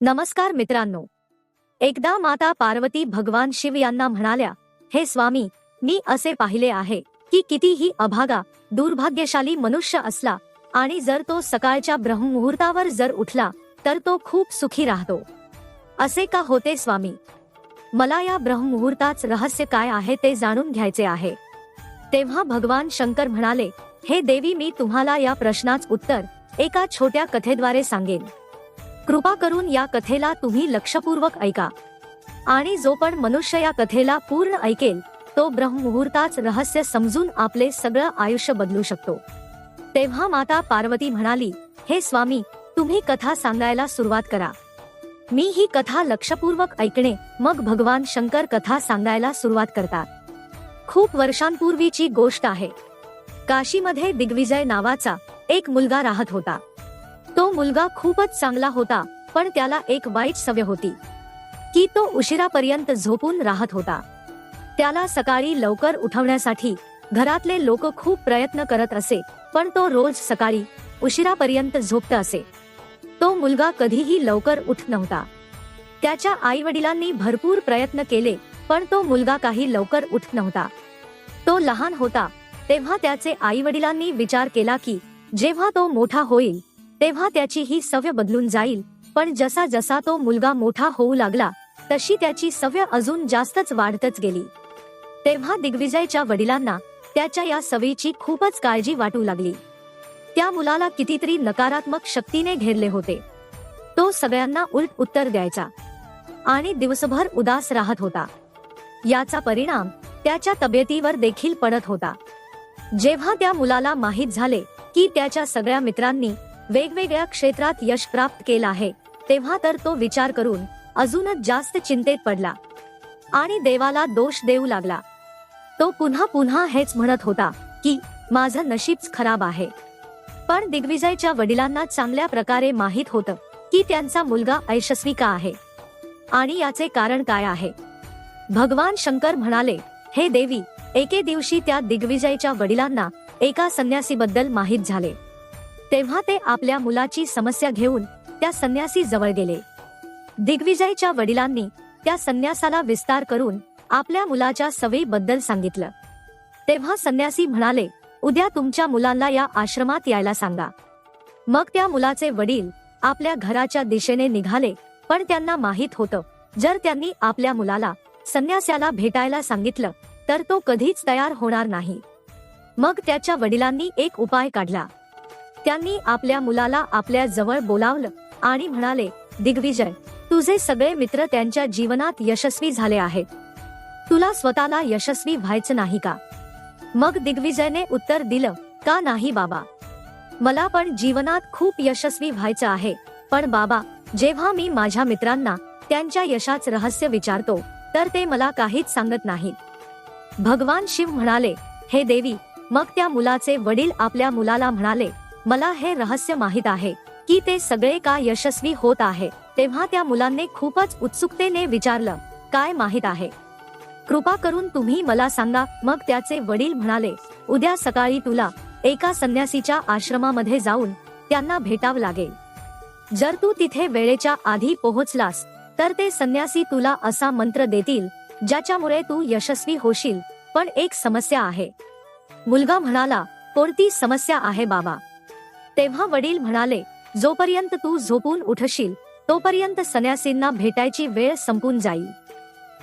नमस्कार मित्रांनो, एकदा माता पार्वती भगवान शिव यांना म्हणाल्या, हे स्वामी, मी असे पाहिले आहे की कितीही अभागा दुर्भाग्यशाली मनुष्य असला आणि जर तो सकाळच्या ब्रह्ममुहूर्तावर जर उठला तर तो खूप सुखी राहतो. असे का होते स्वामी? मला या ब्रह्ममुहूर्ताच रहस्य काय आहे ते जाणून घ्यायचे आहे. तेव्हा भगवान शंकर म्हणाले, हे देवी, मी तुम्हाला या प्रश्नाच उत्तर एका छोट्या कथेद्वारे सांगेन. कृपा करून या कथेला तुम्ही लक्षपूर्वक ऐका आणि जो पण मनुष्य या कथेला पूर्ण ऐकेल तो ब्रह्ममुहूर्ताच रहस्य समजून आपले सगळं आयुष्य बदलू शकतो. तेव्हा माता पार्वती म्हणाली, हे स्वामी, तुम्ही कथा सांगायला सुरुवात करा. मी ही कथा लक्षपूर्वक ऐकणे. मग भगवान शंकर कथा सांगायला सुरुवात करतात. खूप वर्षांपूर्वीची गोष्ट आहे. काशीमध्ये दिग्विजय नावाचा एक मुलगा राहत होता. तो मुलगा खूपच चांगला होता, पण त्याला एक वाईट सवय होती की तो उशिरापर्यंत झोपून राहत होता. त्याला सकाळी लवकर उठवण्यासाठी घरातले लोक खूप प्रयत्न करत असे, पण तो रोज सकाळी उशिरापर्यंत झोपत असे. तो मुलगा कधीही लवकर उठत नव्हता. त्याच्या आईवडिलांनी भरपूर प्रयत्न केले, पण तो मुलगा काही लवकर उठत नव्हता. तो लहान होता तेव्हा त्याचे आईवडिलांनी विचार केला की जेव्हा तो मोठा होईल तेव्हा त्याची ही सवय बदलून जाईल. पण जसा जसा तो मुलगा मोठा होऊ लागला तशी त्याची सवय अजून जास्तच वाढतच गेली. तेव्हा दिग्विजयच्या वडिलांना त्याच्या या सवयीची खूपच काळजी वाटू लागली. त्या मुलाला कितीतरी नकारात्मक शक्तीने घेरले होते. तो सगळ्यांना उलट उत्तर द्यायचा आणि दिवसभर उदास राहत होता. याचा परिणाम त्याच्या तब्येतीवर देखील पडत होता. जेव्हा त्या मुलाला माहीत झाले की त्याच्या सगळ्या मित्रांनी वेगवेगळ्या क्षेत्रात यश प्राप्त केलं आहे, तेव्हा तर तो विचार करून अजूनच जास्त चिंतेत पडला आणि देवाला दोष देऊ लागला. तो पुन्हा पुन्हा हेच म्हणत होता की माझं नशीबच खराब आहे. पण दिग्विजयच्या वडिलांना चांगल्या प्रकारे माहीत होतं की त्यांचा मुलगा यशस्वी का आहे आणि याचे कारण काय आहे. भगवान शंकर म्हणाले, हे देवी, एके दिवशी त्या दिग्विजयच्या वडिलांना एका संन्यासीबद्दल माहीत झाले. तेव्हा ते आपल्या मुलाची समस्या घेऊन त्या संन्यासी जवळ गेले. दिग्विजयच्या वडिलांनी त्या संन्यासाला विस्तार करून आपल्या मुलाच्या सवयीबद्दल सांगितलं. तेव्हा संन्यासी म्हणाले, उद्या तुमच्या मुलांना या आश्रमात यायला सांगा. मग त्या मुलाचे वडील आपल्या घराच्या दिशेने निघाले, पण त्यांना माहीत होतं जर त्यांनी आपल्या मुलाला संन्यासाला भेटायला सांगितलं तर तो कधीच तयार होणार नाही. मग त्याच्या वडिलांनी एक उपाय काढला. त्यांनी आपल्या मुलाला आपल्या जवळ बोलावलं आणि म्हणाले, दिग्विजय, तुझे सगळे मित्र त्यांच्या जीवनात यशस्वी झाले आहेत. तुला स्वतःला यशस्वी व्हायचं नाही का? मग दिग्विजयने उत्तर दिलं, का नाही बाबा, मला पण जीवनात खूप यशस्वी व्हायचं आहे. पण बाबा, जेव्हा मी माझ्या मित्रांना त्यांच्या यशाच रहस्य विचारतो तर ते मला काहीच सांगत नाहीत. भगवान शिव म्हणाले, हे देवी, मग त्या मुलाचे वडील आपल्या मुलाला म्हणाले, मला हे रहस्य माहित आहे की ते सगळे का यशस्वी होत आहे. तेव्हा त्या मुलाने खूपच उत्सुकतेने विचारलं, काय माहित आहे? कृपा करून तुम्ही मला सांगा. मग त्याचे वडील म्हणाले, उद्या सकाळी तुला एका संन्यासीच्या आश्रमामध्ये जाऊन त्यांना भेटावं लागेल. जर तू तिथे वेळेच्या आधी पोहोचलास तर ते संन्यासी तुला असा मंत्र देतील ज्याच्यामुळे तू यशस्वी होशील. पण एक समस्या आहे. मुलगा म्हणाला, कोणती समस्या आहे बाबा? तेव्हा वडील म्हणाले, जोपर्यंत तू झोपून उठशील तोपर्यंत संन्यासींना भेटायची वेळ संपून जाईल.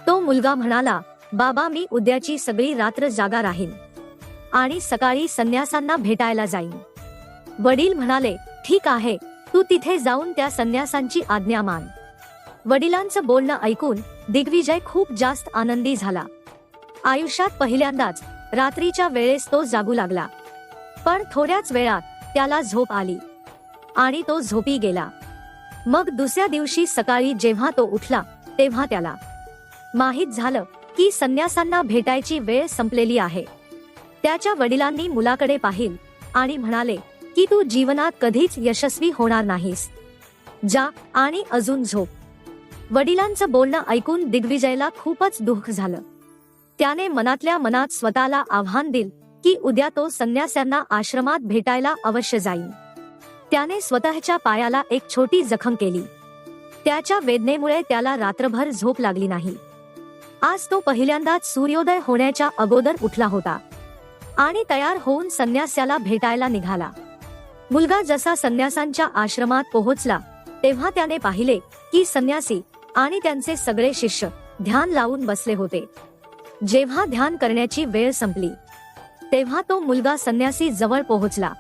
तो मुलगा म्हणाला, बाबा, मी उद्याची सगळी रात्र जागा राहीन आणि सकाळी संन्यासांना भेटायला जाईन. वडील म्हणाले, ठीक आहे, तू तिथे जाऊन त्या संन्यासांची आज्ञा मान. वडिलांचं बोलणं ऐकून दिग्विजय खूप जास्त आनंदी झाला. आयुष्यात पहिल्यांदाच रात्रीच्या वेळेस तो जागू लागला. पण थोड्याच वेळात त्याला झोप आली आणि तो झोपी गेला. मग दुसऱ्या दिवशी सकाळी जेव्हा तो उठला तेव्हा त्याला माहीत झालं की संन्यासांना भेटायची वेळ संपलेली आहे. त्याच्या वडिलांनी मुलाकडे पाहिले आणि म्हणाले की तू जीवनात कधीच यशस्वी होणार नाहीस. जा आणि अजून झोप. वडिलांचं बोलणं ऐकून दिग्विजयला खूपच दुःख झालं. त्याने मनातल्या मनात स्वतःला आव्हान दिलं की उद्या तो संन्यासांना आश्रमात भेटायला अवश्य जाईल. त्याने स्वतःच्या पायाला एक छोटी जखम केली त्याच्या वेदनेमुळे त्याला रात्रभर झोप लागली नाही. आज तो पहिल्यांदाच सूर्योदय होण्याच्या अगोदर उठला होता आणि तयार होऊन संन्यास्याला भेटायला निघाला. मुलगा जसा संन्यासांच्या आश्रमात पोहोचला तेव्हा त्याने पाहिले की संन्यासी आणि त्यांचे सगळे शिष्य ध्यान लावून बसले होते. जेव्हा ध्यान करण्याची वेळ संपली तेव्हा तो मुलगा संन्यासी जवळ पोहोचला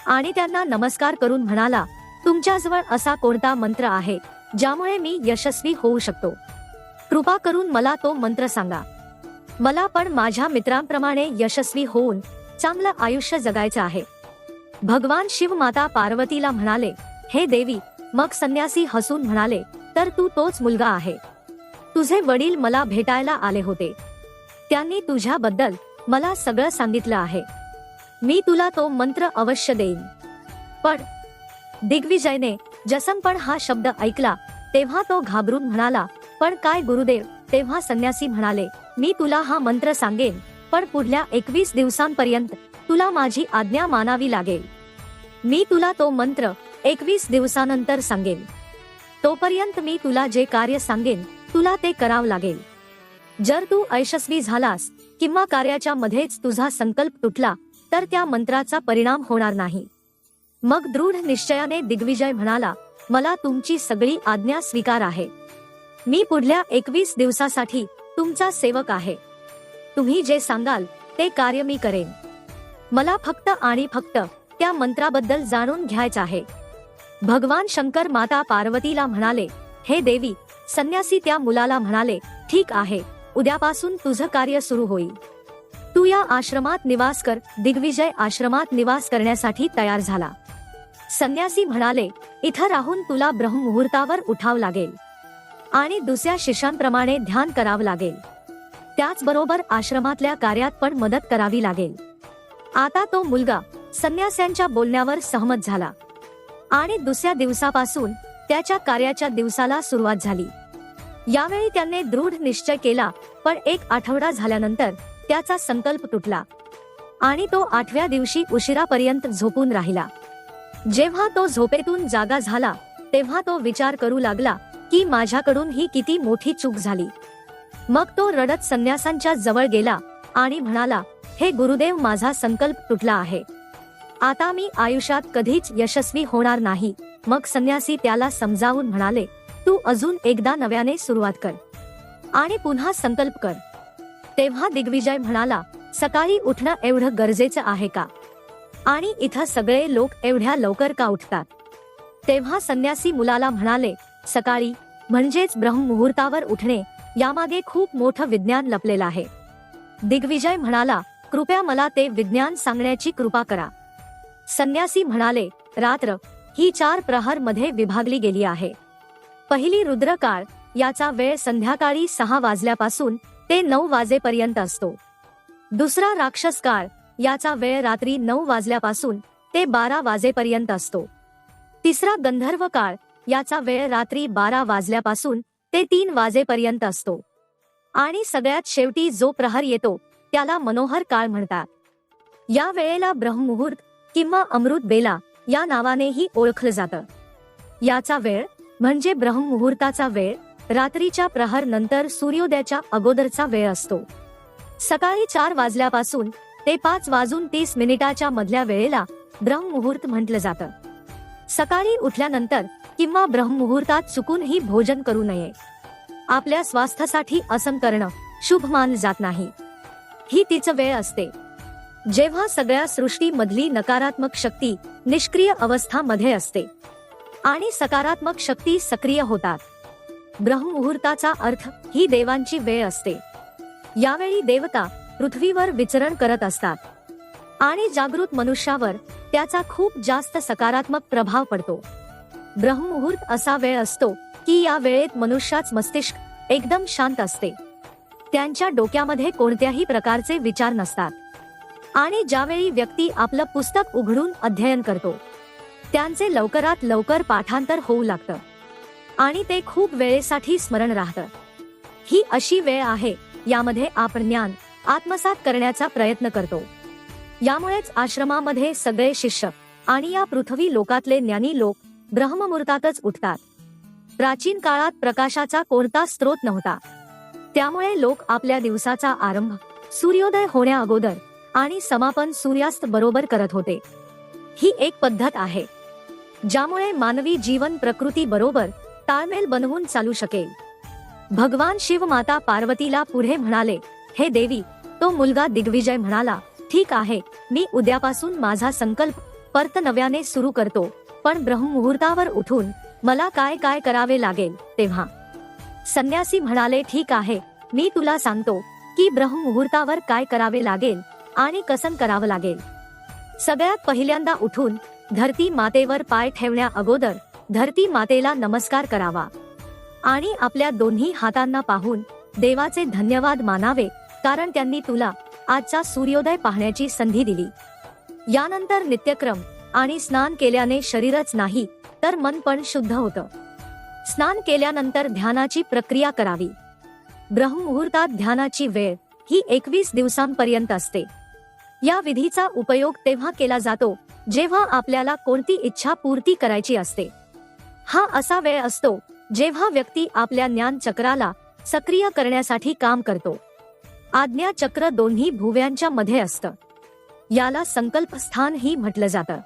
आणि त्यांना नमस्कार करून म्हणाला, तुमच्याजवळ असा कोणता मंत्र आहे ज्यामुळे मी यशस्वी होऊ शकतो? कृपा करून मला तो मंत्र सांगा. मला पण माझ्या मित्रांप्रमाणे यशस्वी होऊन चांगलं आयुष्य जगायचं आहे. भगवान शिव माता पार्वतीला म्हणाले, हे देवी. मग संन्यासी हसून म्हणाले, तर तू तोच मुलगा आहे. तुझे वडील मला भेटायला आले होते. त्यांनी तुझ्याबद्दल मला सगळं सांगितलं आहे. मी तुला तो मंत्र अवश्य देईन. पण दिग्विजयने जसं हा शब्द ऐकला तेव्हा तो घाबरून म्हणाला, पण काय गुरुदेव? तेव्हा संन्यासी म्हणाले, मी तुला हा मंत्र सांगेन, पण पुढल्या 21 दिवसांपर्यंत तुला माझी आज्ञा मानावी लागेल. मी तुला तो मंत्र 21 दिवसानंतर सांगेन. तोपर्यंत मी तुला जे कार्य सांगेन तुला ते करावं लागेल. जर तू अयशस्वी झालास किंवा कार्याच्या मध्येच तुझा संकल्प तुटला तर त्या मंत्राचा परिणाम होणार नाही. मग दृढ निश्चयाने दिग्विजय म्हणाला, मला तुमची सगळी आज्ञा स्वीकार आहे. मी पुढल्या 21 दिवसासाठी तुमचा सेवक आहे. तुम्ही जे सांगाल ते कार्य मी करेन. मला फक्त आणि फक्त त्या मंत्राबद्दल जाणून घ्यायचं आहे. भगवान शंकर माता पार्वतीला म्हणाले, हे देवी. संन्यासी त्या मुलाला म्हणाले, ठीक आहे, उद्यापासून तुझं कार्य सुरू होईल. तू या आश्रमात निवास कर. दिग्विजय आश्रमात निवास करण्यासाठी तयार झाला. संन्यासी म्हणाले, इथं राहून तुला ब्रह्ममुहूर्तावर उठावं लागेल आणि दुसऱ्या शिष्यांप्रमाणे ध्यान करावं लागेल. त्याचबरोबर आश्रमातल्या कार्यात पण मदत करावी लागेल. आता तो मुलगा संन्यास्यांच्या बोलण्यावर सहमत झाला आणि दुसऱ्या दिवसापासून त्याच्या कार्याच्या दिवसाला सुरुवात झाली. यावेळी त्याने दृढ निश्चय केला, पण 1 आठवडा झाल्यानंतर त्याचा संकल्प तुटला आणि तो 8व्या दिवशी उशिरापर्यंत झोपून राहिला. जेव्हा तो झोपेतून जागा झाला तेव्हा तो विचार करू लागला की माझ्याकडून ही किती मोठी चूक झाली. मग तो रडत संन्यासांच्या जवळ गेला आणि म्हणाला, हे गुरुदेव, माझा संकल्प तुटला आहे. आता मी आयुष्यात कधीच यशस्वी होणार नाही. मग संन्यासी त्याला समजावून म्हणाले, तू अजून एकदा नव्याने सुरुवात कर आणि पुन्हा संकल्प कर. तेव्हा दिग्विजय म्हणाला, सकाळी उठणं एवढं गरजेचं आहे का? आणि इथं सगळे लोक एवढ्या लवकर का उठतात? तेव्हा संन्यासी मुलाला म्हणाले, सकाळी म्हणजेच ब्रह्ममुहूर्तावर उठणे यामागे खूप मोठं विज्ञान लपलेलं आहे. दिग्विजय म्हणाला, कृपया मला ते विज्ञान सांगण्याची कृपा करा. संन्यासी म्हणाले, रात्र ही 4 प्रहर मध्ये विभागली गेली आहे. पहिली रुद्रकाळ, याचा वेळ संध्याकाळी 6 वाजल्यापासून ते 9 वाजेपर्यंत असतो. दुसरा राक्षस काळ, याचा वेळ रात्री 9 वाजल्यापासून ते 12 वाजेपर्यंत असतो. तिसरा गंधर्व काळ, याचा वेळ रात्री 12 वाजल्यापासून ते 3 वाजेपर्यंत असतो. आणि सगळ्यात शेवटी जो प्रहर येतो त्याला मनोहर काळ म्हणतात. या वेळेला ब्रह्ममुहूर्त किंवा अमृत बेला या नावानेही ओळखलं जातं. याचा वेळ म्हणजे ब्रह्ममुहूर्ताचा वेळ रात्रीच्या प्रहर नंतर सूर्योदयाच्या अगोदरचा वेळ असतो. सकाळी 4 वाजल्यापासून ते 5:30 मधल्या वेळेला ब्रह्ममुहूर्त म्हटलं जातं. सकाळी उठल्यानंतर किंवा ब्रह्ममुहूर्तात चुकूनही भोजन करू नये. आपल्या स्वास्थ्यासाठी असं करणं शुभ मानलं जात नाही. ही तीच वेळ असते जेव्हा सगळ्या सृष्टीमधली नकारात्मक शक्ती निष्क्रिय अवस्थामध्ये असते आणि सकारात्मक शक्ती सक्रिय होतात. ब्रह्ममुहूर्ताचा अर्थ ही देवांची वेळ असते. यावेळी देवता पृथ्वीवर विचरण करत असतात आणि जागृत मनुष्यावर त्याचा खूप जास्त सकारात्मक प्रभाव पडतो. ब्रह्ममुहूर्त असा वेळ असतो की या वेळेत मनुष्याचं मस्तिष्क एकदम शांत असते. त्यांच्या डोक्यामध्ये कोणत्याही प्रकारचे विचार नसतात आणि ज्यावेळी व्यक्ती आपलं पुस्तक उघडून अध्ययन करतो त्यांचे लवकरात लवकर पाठांतर होऊ लागतं आणि ते खूप वेळेसाठी स्मरण राहतं. ही अशी वेळ आहे यामध्ये आपण ज्ञान आत्मसात करण्याचा प्रयत्न करतो. यामुळेच आश्रमामध्ये सगळे शिष्य आणि या पृथ्वी लोकातले ज्ञानी लोक ब्रह्ममुहूर्तातच उठतात. प्राचीन काळात प्रकाशाचा कोणता स्रोत नव्हता, त्यामुळे लोक आपल्या दिवसाचा आरंभ सूर्योदय होण्या अगोदर आणि समापन सूर्यास्त बरोबर करत होते. ही एक पद्धत आहे ज्यामुळे मानवी जीवन प्रकृती बरोबर ताळमेळ बनवून चालू शकेल. भगवान शिव माता पार्वतीला पुढे म्हणाले, हे देवी. तो मुलगा दिग्विजय म्हणाला, ठीक आहे, मी उद्यापासून माझा संकल्प परत नव्याने सुरू करतो, पण ब्रह्ममुहूर्तावर उठून मला काय काय करावे लागेल. तेव्हा संन्यासी म्हणाले, ठीक आहे, मी तुला सांगतो की ब्रह्ममुहूर्तावर काय करावे लागेल आणि कसं करावं लागेल. सगळ्यात पहिल्यांदा उठून धरती मातेवर पाय ठेवण्या अगोदर धरती मातेला नमस्कार करावा आणि आपल्या दोन्ही हातांना पाहून देवाचे धन्यवाद मानावे, कारण त्यांनी तुला आजचा सूर्योदय पाहण्याची संधी दिली. यानंतर नित्यक्रम आणि स्नान केल्याने शरीरच नाही तर मन पण शुद्ध होतं. स्नान केल्यानंतर ध्यानाची प्रक्रिया करावी. ब्रह्ममुहूर्तात ध्यानाची वेळ ही 21 दिवसांपर्यंत असते. या विधीचा उपयोग तेव्हा केला जातो जेव्हा आपल्याला कोणती इच्छा पूर्ती करायची असते. हा असा वेळ असतो जेव्हा व्यक्ती आपल्या ज्ञान चक्राला सक्रिय करण्यासाठी काम करतो. आज्ञा चक्र दोन्ही भुवयांच्या मध्ये असतं. याला संकल्प स्थान ही म्हटलं जातं.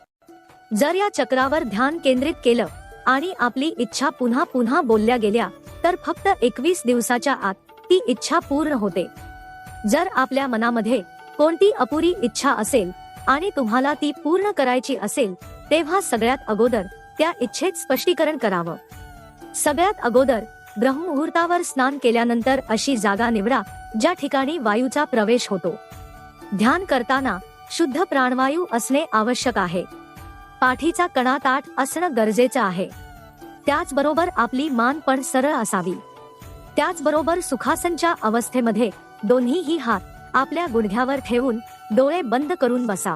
जर या चक्रावर ध्यान केंद्रित केलं आणि आपली इच्छा पुन्हा पुन्हा बोलल्या गेल्या तर फक्त 21 दिवसाच्या आत ती इच्छा पूर्ण होते. जर आपल्या मनामध्ये कोणती अपुरी इच्छा असेल आणि तुम्हाला ती पूर्ण करायची असेल तेव्हा सगळ्यात अगोदर त्या इच्छेत स्पष्टीकरण करावं. सगळ्यात अगोदर ब्रह्ममुहूर्तावर स्नान केल्यानंतर अशी जागा निवडा ज्या ठिकाणी वायूचा प्रवेश होतो. ध्यान करताना शुद्ध प्राणवायू असणे आवश्यक आहे. पाठीचा कणा ताठ असणं गरजेचं आहे. त्याचबरोबर आपली मान पण सरळ असावी. त्याचबरोबर सुखासनच्या अवस्थेमध्ये दोन्हीही हात आपल्या गुडघ्यावर ठेवून डोळे बंद करून बसा.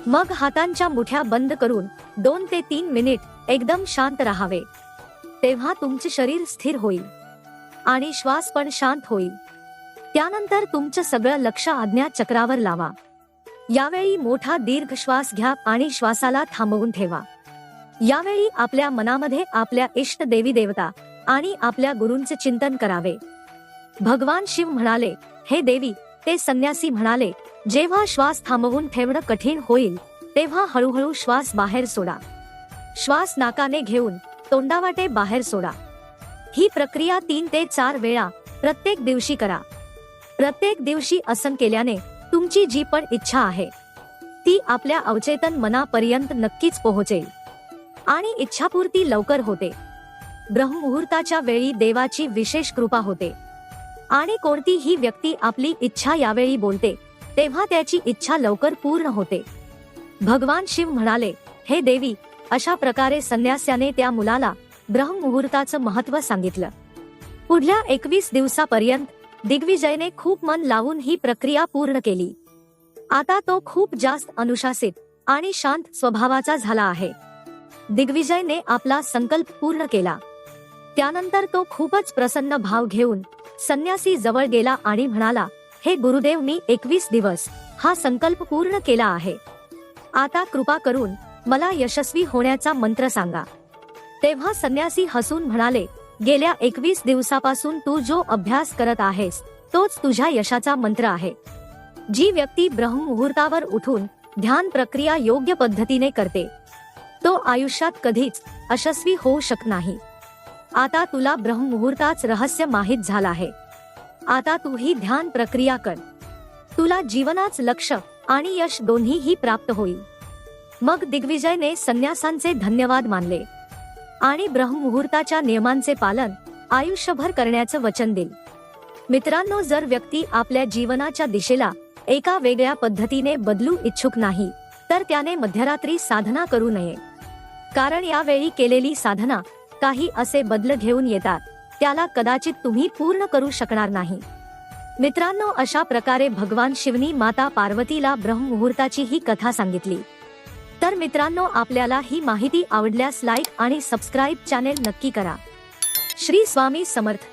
मग हातांच्या मुठ्या बंद करून 2 ते 3 मिनिट एकदम शांत राहावे. तेव्हा तुमचे शरीर स्थिर होईल आणि श्वास पण शांत होईल. त्यानंतर तुमचं सगळं लक्ष आज्ञा चक्रावर लावा. यावेळी मोठा दीर्घ श्वास घ्या आणि श्वासाला थांबवून ठेवा. यावेळी आपल्या मनामध्ये आपल्या इष्ट देवी देवता आणि आपल्या गुरूंचे चिंतन करावे. भगवान शिव म्हणाले, हे देवी. ते संन्यासी म्हणाले, जेव्हा श्वास थांबवून ठेवणं कठीण होईल तेव्हा हळूहळू श्वास बाहेर सोडा. श्वास नाकाने घेऊन तोंडावाटे बाहेर सोडा. ही प्रक्रिया 3 ते 4 वेळा प्रत्येक दिवशी करा. प्रत्येक दिवशी असं केल्याने तुमची जी पण इच्छा आहे ती आपल्या अवचेतन मनापर्यंत नक्कीच पोहोचेल आणि इच्छापूर्ती लवकर होते. ब्रह्ममुहूर्ताच्या वेळी देवाची विशेष कृपा होते आणि कोणतीही व्यक्ती आपली इच्छा यावेळी बोलते तेव्हा त्याची इच्छा लवकर पूर्ण होते. भगवान शिव म्हणाले, हे देवी. अशा प्रकारे संन्यास्याने त्या मुलाला ब्रह्ममुहूर्ताचं महत्त्व सांगितलं. पुढल्या 21 दिवसापर्यंत दिग्विजयने खूप मन लावून ही प्रक्रिया पूर्ण केली. आता तो खूप जास्त अनुशासित आणि शांत स्वभावाचा झाला आहे. दिग्विजयने आपला संकल्प पूर्ण केला. त्यानंतर तो खूपच प्रसन्न भाव घेऊन संन्यासी जवळ गेला आणि म्हणाला, हे गुरुदेव. मी 21 दिवस हा संकल्प पूर्ण केला आहे. आता कृपा करून मला यशस्वी होण्याचा मंत्र सांगा. तेव्हा संन्यासी हसून म्हणाले, गेल्या 21 दिवसापासून तू जो अभ्यास करत आहेस तोच तुझ्या यशाचा मंत्र आहे. जी व्यक्ती ब्रह्ममुहूर्तावर उठून ध्यान प्रक्रिया योग्य पद्धतीने करते तो आयुष्यात कधीच यशस्वी होऊ शकत नाही. आता तुला ब्रह्ममुहूर्ताच रहस्य माहित झालं आहे. आता तू ही ध्यान प्रक्रिया कर. तुला जीवनाच लक्ष आणि यश दोन्हीही प्राप्त होईल. मग दिग्विजयने संन्यासांचे धन्यवाद मानले आणि ब्रह्ममुहूर्ताच्या नियमांचे पालन आयुष्यभर करण्याचं वचन दिले. मित्रांनो, जर व्यक्ती आपल्या जीवनाच्या दिशेला एका वेगळ्या पद्धतीने बदलू इच्छुक नाही तर त्याने मध्यरात्री साधना करू नये, कारण यावेळी केलेली साधना काही असे बदल घेऊन येतात त्याला कदाचित तुम्ही पूर्ण करू शकणार नाही. मित्रांनो, अशा प्रकारे भगवान शिवनी माता पार्वतीला ब्रह्ममुहूर्ताची ही कथा सांगितली. तर मित्रांनो, आपल्याला ही माहिती आवडल्यास लाईक आणि सबस्क्राईब चॅनेल नक्की करा. श्री स्वामी समर्थ.